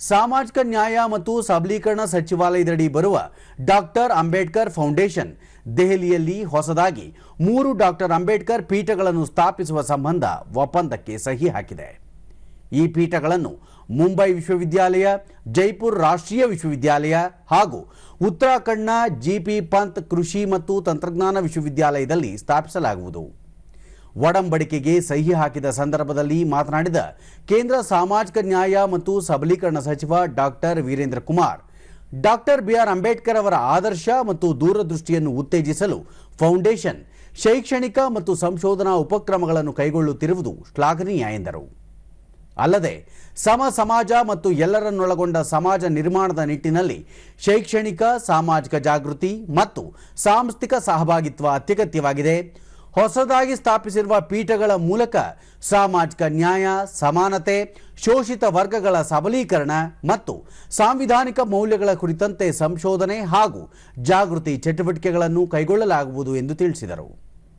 ಸಾಮಾಜಿಕ ನ್ಯಾಯ ಮತ್ತು ಸಬಲೀಕರಣ ಸಚಿವಾಲಯದಡಿ ಬರುವ ಡಾಕ್ಟರ್ ಅಂಬೇಡ್ಕರ್ ಫೌಂಡೇಶನ್ ದೆಹಲಿಯಲ್ಲಿ ಹೊಸದಾಗಿ 3 ಡಾಕ್ಟರ್ ಅಂಬೇಡ್ಕರ್ ಪೀಠಗಳನ್ನು ಸ್ಥಾಪಿಸುವ ಸಂಬಂಧ ಒಪ್ಪಂದಕ್ಕೆ ಸಹಿ ಹಾಕಿದೆ। ಈ ಪೀಠಗಳನ್ನು ಮುಂಬೈ ವಿಶ್ವವಿದ್ಯಾಲಯ, ಜೈಪುರ ರಾಷ್ಟ್ರೀಯ ವಿಶ್ವವಿದ್ಯಾಲಯ ಹಾಗೂ ಉತ್ತರಾಖಂಡ್ನ ಜಿಪಿ ಪಂತ್ ಕೃಷಿ ಮತ್ತು ತಂತ್ರಜ್ಞಾನ ವಿಶ್ವವಿದ್ಯಾಲಯದಲ್ಲಿ ಸ್ಥಾಪಿಸಲಾಗುವುದು। ಒಡಂಬಡಿಕೆಗೆ ಸಹಿ ಹಾಕಿದ ಸಂದರ್ಭದಲ್ಲಿ ಮಾತನಾಡಿದ ಕೇಂದ್ರ ಸಾಮಾಜಿಕ ನ್ಯಾಯ ಮತ್ತು ಸಬಲೀಕರಣ ಸಚಿವ doctor Virendra Kumar, doctor B R Ambedkar ಅವರ ಆದರ್ಶ ಮತ್ತು ದೂರದೃಷ್ಟಿಯನ್ನು ಉತ್ತೇಜಿಸಲು ಫೌಂಡೇಶನ್ ಶೈಕ್ಷಣಿಕ ಮತ್ತು ಸಂಶೋಧನಾ ಉಪಕ್ರಮಗಳನ್ನು ಕೈಗೊಳ್ಳುತ್ತಿರುವುದು ಶ್ಲಾಘನೀಯ ಎಂದರು। ಅಲ್ಲದೆ ಸಮ ಸಮಾಜ ಮತ್ತು ಎಲ್ಲರನ್ನೊಳಗೊಂಡ ಸಮಾಜ ನಿರ್ಮಾಣದ ನಿಟ್ಟಿನಲ್ಲಿ ಶೈಕ್ಷಣಿಕ ಸಾಮಾಜಿಕ ಜಾಗೃತಿ ಮತ್ತು ಸಾಂಸ್ಥಿಕ ಸಹಭಾಗಿತ್ವ ಅತ್ಯಗತ್ಯವಾಗಿದೆ। ಹೊಸದಾಗಿ ಸ್ಥಾಪಿಸಿರುವ ಪೀಠಗಳ ಮೂಲಕ ಸಾಮಾಜಿಕ ನ್ಯಾಯ, ಸಮಾನತೆ, ಶೋಷಿತ ವರ್ಗಗಳ ಸಬಲೀಕರಣ ಮತ್ತು ಸಾಂವಿಧಾನಿಕ ಮೌಲ್ಯಗಳ ಕುರಿತಂತೆ ಸಂಶೋಧನೆ ಹಾಗೂ ಜಾಗೃತಿ ಚಟುವಟಿಕೆಗಳನ್ನು ಕೈಗೊಳ್ಳಲಾಗುವುದು ಎಂದು ತಿಳಿಸಿದರು।